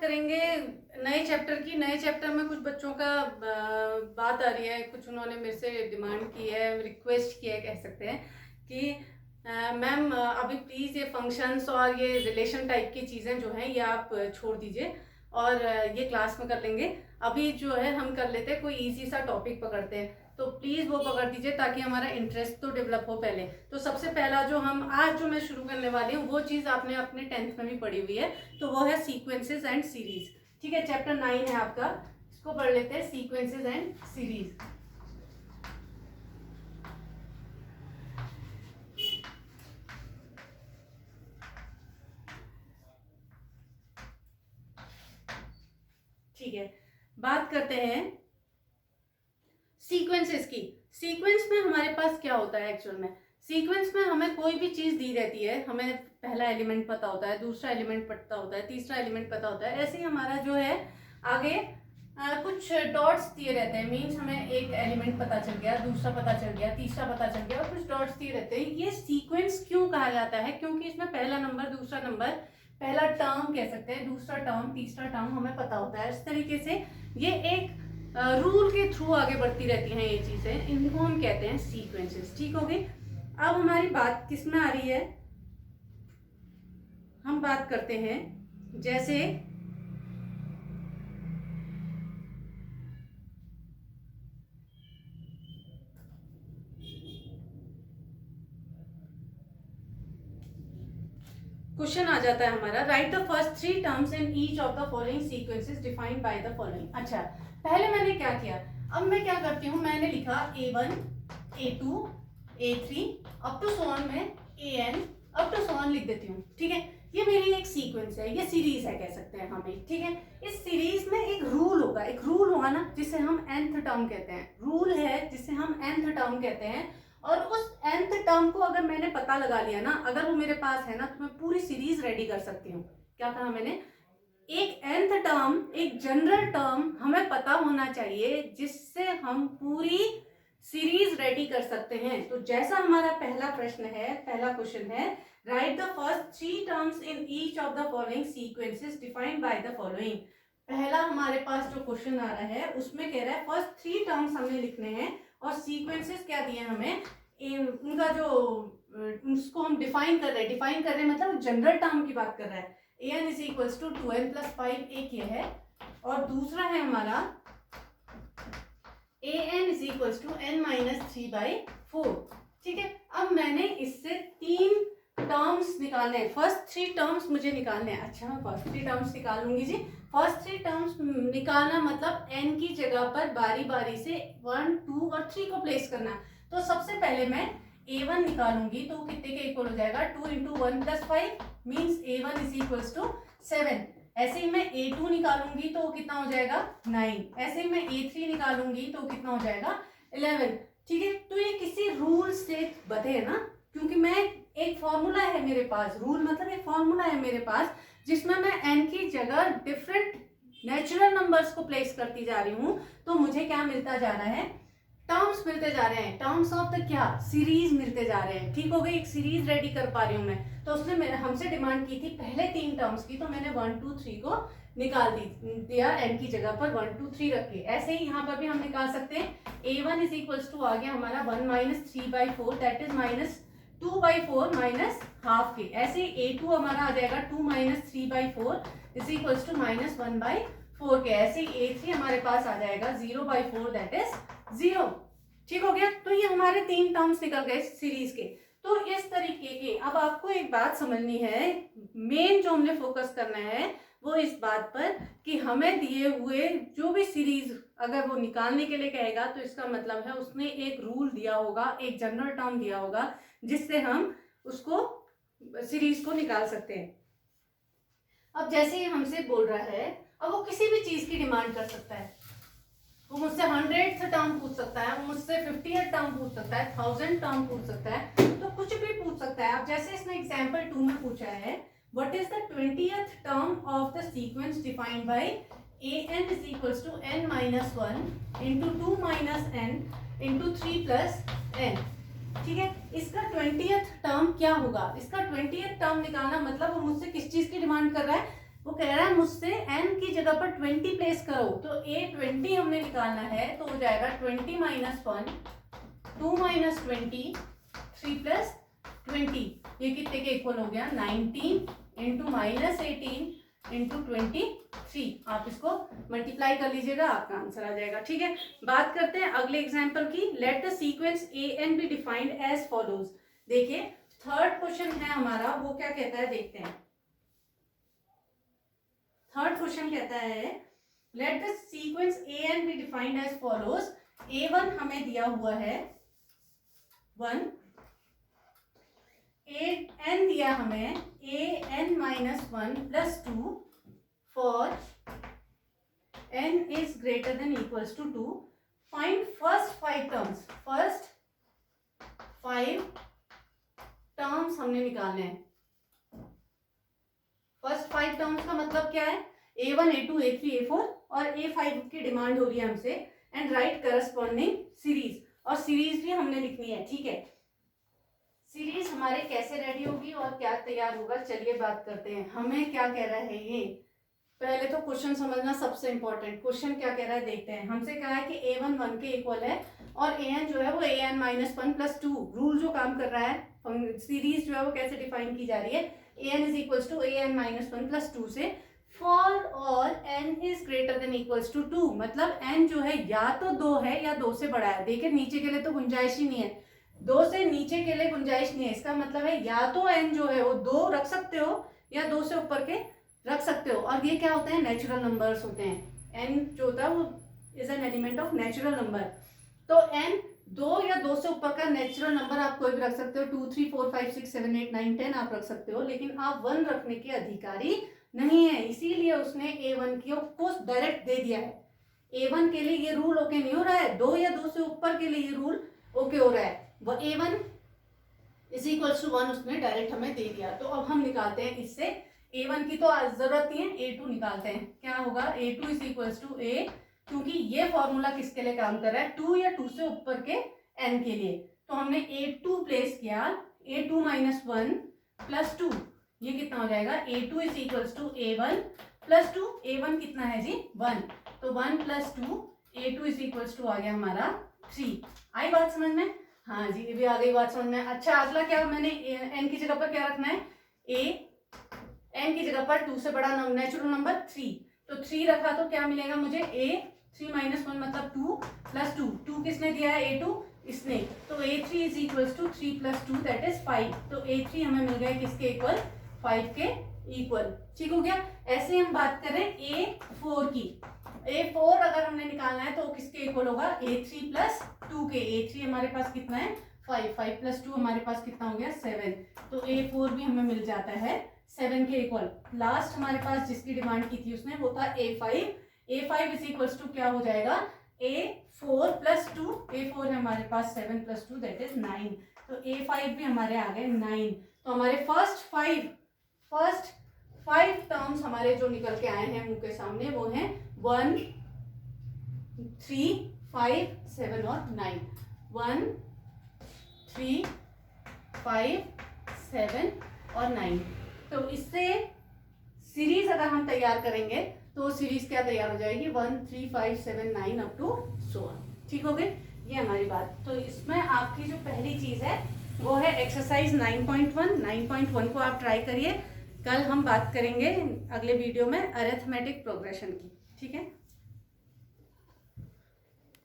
करेंगे नए चैप्टर की। नए चैप्टर में कुछ बच्चों का बात आ रही है, कुछ उन्होंने मेरे से डिमांड की है, रिक्वेस्ट की है कह सकते हैं कि मैम अभी प्लीज़ ये फंक्शंस और ये रिलेशन टाइप की चीज़ें जो हैं ये आप छोड़ दीजिए और ये क्लास में कर लेंगे। अभी जो है हम कर लेते हैं, कोई इजी सा टॉपिक पकड़ते हैं, तो प्लीज़ वो पकड़ दीजिए ताकि हमारा इंटरेस्ट तो डेवलप हो पहले। तो सबसे पहला जो हम आज जो मैं शुरू करने वाली हूँ वो चीज़ आपने अपने 10th में भी पढ़ी हुई है, तो वो है सीक्वेंसेस एंड सीरीज। ठीक है, चैप्टर 9 है आपका, इसको पढ़ लेते हैं, सीक्वेंसेस एंड सीरीज। ठीक है, बात करते हैं सीक्वेंसेस की। सीक्वेंस में हमारे पास क्या होता है एक्चुअल में? सीक्वेंस में हमें कोई भी चीज दी रहती है, हमें पहला एलिमेंट पता होता है, दूसरा एलिमेंट पता होता है, तीसरा एलिमेंट पता होता है। ऐसे ही हमारा जो है आगे कुछ डॉट्स दिए रहते हैं, मीन्स हमें एक एलिमेंट पता चल गया, दूसरा पता चल गया, तीसरा पता चल गया और कुछ डॉट्स दिए रहते हैं। ये सीक्वेंस क्यों कहा जाता है? क्योंकि इसमें पहला नंबर, दूसरा नंबर, पहला टर्म कह सकते हैं, दूसरा टर्म, तीसरा टर्म हमें पता होता है। इस तरीके से ये एक रूल के थ्रू आगे बढ़ती रहती हैं ये चीजें, इनको हम कहते हैं सीक्वेंसेस। ठीक हो गई। अब हमारी बात किस में आ रही है? हम बात करते हैं जैसे क्वेश्चन आ जाता है हमारा, right the first 3 terms in each of the following sequences defined by the following. अच्छा, पहले मैंने क्या किया, अब मैं क्या करती हूँ, मैंने लिखा A1, A2, A3 up to so on में AN up to so on लिख देती हूँ। ठीक है, ये मेरी एक सीक्वेंस है, ये सीरीज है कह सकते हैं हम भी। ठीक है, इस सीरीज में एक रूल होगा, एक रूल होगा ना जिसे हम nth टर्म कहते हैं, रूल है जिसे हम nth टर्म कहते हैं। और उस nth टर्म को अगर मैंने पता लगा लिया ना, अगर वो मेरे पास है ना, तो मैं पूरी सीरीज रेडी कर सकती हूँ। क्या कहा मैंने? एक nth टर्म, एक जनरल टर्म हमें पता होना चाहिए जिससे हम पूरी सीरीज रेडी कर सकते हैं। तो जैसा हमारा पहला प्रश्न है, पहला क्वेश्चन है, right the first 3 terms in each of the following sequences defined by the following. पहला हमारे पास जो क्वेश्चन आ रहा है उसमें कह रहा है फर्स्ट 3 टर्म्स हमें लिखने हैं और सीक्वेंसेस क्या दिए हमें, उनका जो उसको हम डिफाइन कर रहे हैं। डिफाइन कर रहे हैं मतलब जनरल टर्म की बात कर रहा है। an is equals to 2n plus 5, एक ये है, और दूसरा है हमारा an is equals to n minus 3/4। ठीक है, अब मैंने इससे 3 टर्म्स निकालने हैं, फर्स्ट 3 टर्म्स मुझे निकालने हैं। अच्छा, मैं फर्स्ट 3 टर्म्स निकाल लूंगी जी। फर्स्ट 3 टर्म्स निकालना मतलब n की जगह पर बारी बारी से 1, 2 और 3 को प्लेस करना। तो सबसे पहले मैं a1 निकालूंगी तो कितने के इक्वल हो जाएगा, 2 into 1 plus 5 means a1 is equals to 7। ऐसे ही मैं a2 निकालूंगी तो कितना हो जाएगा, 9। ऐसे ही मैं a3 निकालूंगी तो कितना हो जाएगा, 11। ठीक है, तो ये किसी रूल से बधे है ना, क्योंकि मैं एक फॉर्मूला है मेरे पास, रूल मतलब एक फॉर्मूला है मेरे पास जिसमें मैं n की जगह डिफरेंट नेचुरल नंबर्स को प्लेस करती जा रही हूँ। तो मुझे क्या मिलता जा रहा है, टर्म्स मिलते जा रहे हैं, टर्म्स ऑफ द क्या, सीरीज मिलते जा रहे हैं। ठीक हो गई, एक सीरीज रेडी कर पा रही हूँ मैं। तो उसने हमसे डिमांड की थी पहले 3 टर्म्स की, तो मैंने 1, 2, 3 को निकाल दिया, n की जगह पर 1, 2, 3 रखे। ऐसे ही यहाँ पर भी हम निकाल सकते हैं। a1 इज इक्वल्स टू आ गया हमारा 1 minus 3/4, that is minus 2/4 minus half के। ऐसे a2 हमारा आ जाएगा 2 minus 3/4 is equals to minus 1/4 के। ऐसे a3 हमारे पास आ जाएगा 0/4 दैट इज 0। ठीक हो गया, तो ये हमारे 3 टर्म्स निकल गए सीरीज के। तो इस तरीके के, अब आपको एक बात समझनी है, मेन जो हमने फोकस करना है वो इस बात पर कि हमें दिए हुए जो भी सीरीज अगर वो निकालने के लिए कहेगा तो इसका मतलब है उसने एक रूल दिया होगा, एक जनरल टर्म दिया होगा जिससे हम उसको सीरीज को निकाल सकते हैं। अब जैसे ही हमसे बोल रहा है, अब वो किसी भी चीज की डिमांड कर सकता है, वो मुझसे 100th टर्म पूछ सकता है, वो मुझसे 50th टर्म पूछ सकता है, 1000 टर्म पूछ सकता है, तो कुछ भी पूछ सकता है। अब जैसे इसने एग्जांपल 2 में पूछा है, what is the 20th term of the sequence defined by an is equals to n minus 1 into 2 minus n into 3 plus n। ठीक है, इसका 20th टर्म क्या होगा, इसका 20th टर्म निकालना मतलब वो मुझसे किस चीज की डिमांड कर रहा है, वो कह रहा है उससे n की जगह पर 20 प्लेस करो, तो a 20 हमने निकालना है, तो हो जाएगा 20 माइनस 1, 2 माइनस 20, 3 प्लस 20, ये कितने के इक्वल हो गया 19 इंटू माइनस 18 इंटू 23। आप इसको मल्टीप्लाई कर लीजिएगा, आपका आंसर आ जाएगा। ठीक है, बात करते हैं अगले एग्जाम्पल की। Let the sequence a n be defined as follows. देखिए थर्ड क्वेश्चन है हमारा, वो क्या कहता है देखते हैं। थर्ड क्वेश्चन कहता है let the sequence a n be defined as follows. A1 हमें दिया हुआ है 1, an दिया हमें an minus 1 plus 2 for n is greater than equals to 2। Find first 5 terms. First 5 terms हमने निकालने हैं। फर्स्ट 5 टर्म्स का मतलब क्या है, A1, A2, A3, A4 और A5 की डिमांड हो रही है हमसे। एंड राइट करस्पॉन्डिंग सीरीज, और सीरीज भी हमने लिखनी है। ठीक है, सीरीज हमारे कैसे रेडी होगी और क्या तैयार होगा, चलिए बात करते हैं। हमें क्या कह रहा है ये, पहले तो क्वेश्चन समझना सबसे इंपॉर्टेंट। क्वेश्चन क्या कह रहा है देखते हैं। हमसे कहा है कि A1 1 के इक्वल है और an जो है वो an माइनस 1 प्लस 2। रूल जो काम कर रहा है, सीरीज जो है वो कैसे डिफाइन की जा रही है, an is equals to an minus 1 plus 2 से फॉर और n is greater than equals to 2। मतलब n जो है या तो 2 है या 2 से बड़ा है। देखिए नीचे के लिए तो गुंजाइश ही नहीं है, 2 से नीचे के लिए गुंजाइश नहीं है। इसका मतलब है या तो n जो है वो 2 रख सकते हो या 2 से ऊपर के रख सकते हो। और ये क्या होते हैं, नेचुरल नंबर्स होते हैं। n जो होता है वो is an element of natural number. तो n 2 या 2 से ऊपर का नेचुरल नंबर आप कोई भी रख सकते हो। 2 3 4 5 6 7 8 9 10 आप रख सकते हो, लेकिन आप 1 रखने के अधिकारी नहीं है। इसीलिए उसने A1 को डायरेक्ट दे दिया है। A1 के लिए ये रूल ओके नहीं हो रहा है, 2 या 2 से ऊपर के लिए ये रूल ओके हो रहा है। वो A1 इज इक्वल्स टू 1 उसने डायरेक्ट हमें दे दिया। तो अब हम निकालते हैं इससे। A1 की तो जरूरत नहीं है, A2 निकालते हैं। क्या होगा, A2 is equals to A, क्योंकि ये फॉर्मूला किसके लिए काम कर रहा है, 2 या 2 से ऊपर के n के लिए। तो हमने A2 प्लेस किया, A2 माइनस 1 प्लस 2, ये कितना हो जाएगा, A2 is equals to A1 plus 2। A1 कितना है जी 1, तो 1 plus 2 A2 is equals to आ गया हमारा 3। आई बात समझ में? हाँ जी, ये भी आ गई बात समझ में। अच्छा अगला क्या, मैंने n की जगह पर क्या रखना है, n की जगह पर 2 से बड़ा नेचुरल नंबर 3। तो 3 रखा तो क्या मिलेगा मुझे, A3 माइनस 1 मतलब 2 प्लस 2 किसने दिया है, A2 इसने। तो A3 is equals to 3 plus 2 that is 5। तो A3 हमें मिल गया किसके इक्वल, 5 के इक्वल। ठीक हो गया। ऐसे हम बात करें A4 की। A4 अगर हमने निकालना है तो किसके इक्वल होगा, A3 प्लस 2 के। A3 हमारे पास कितना है 5, 5 प्लस 2 हमारे पास कितना हो गया 7। तो A4 भी हमें मिल जाता है 7 के इक्वल। लास्ट हमारे पास जिसकी डिमांड की थी उसने, वो था A5। A5 is equals to क्या हो जाएगा, A4 प्लस 2। A4 है हमारे पास 7 प्लस 2 दैट इज 9। तो A5 भी हमारे आ गए 9। तो हमारे फर्स्ट 5 टर्म्स हमारे जो निकल के आए हैं मुंह के सामने, वो हैं 1 3 5 7 और 9। 1 3 5 7 और 9। तो इससे सीरीज अगर हम तैयार करेंगे तो सीरीज क्या तैयार हो जाएगी, 1 3 5 7 9 अप टू सो ऑन। ठीक हो गई, ये हमारी बात। तो इसमें आपकी जो पहली चीज है वो है एक्सरसाइज 9.1। 9.1 को आप ट्राई करिए। कल हम बात करेंगे अगले वीडियो में अरिथमेटिक प्रोग्रेशन की। ठीक है।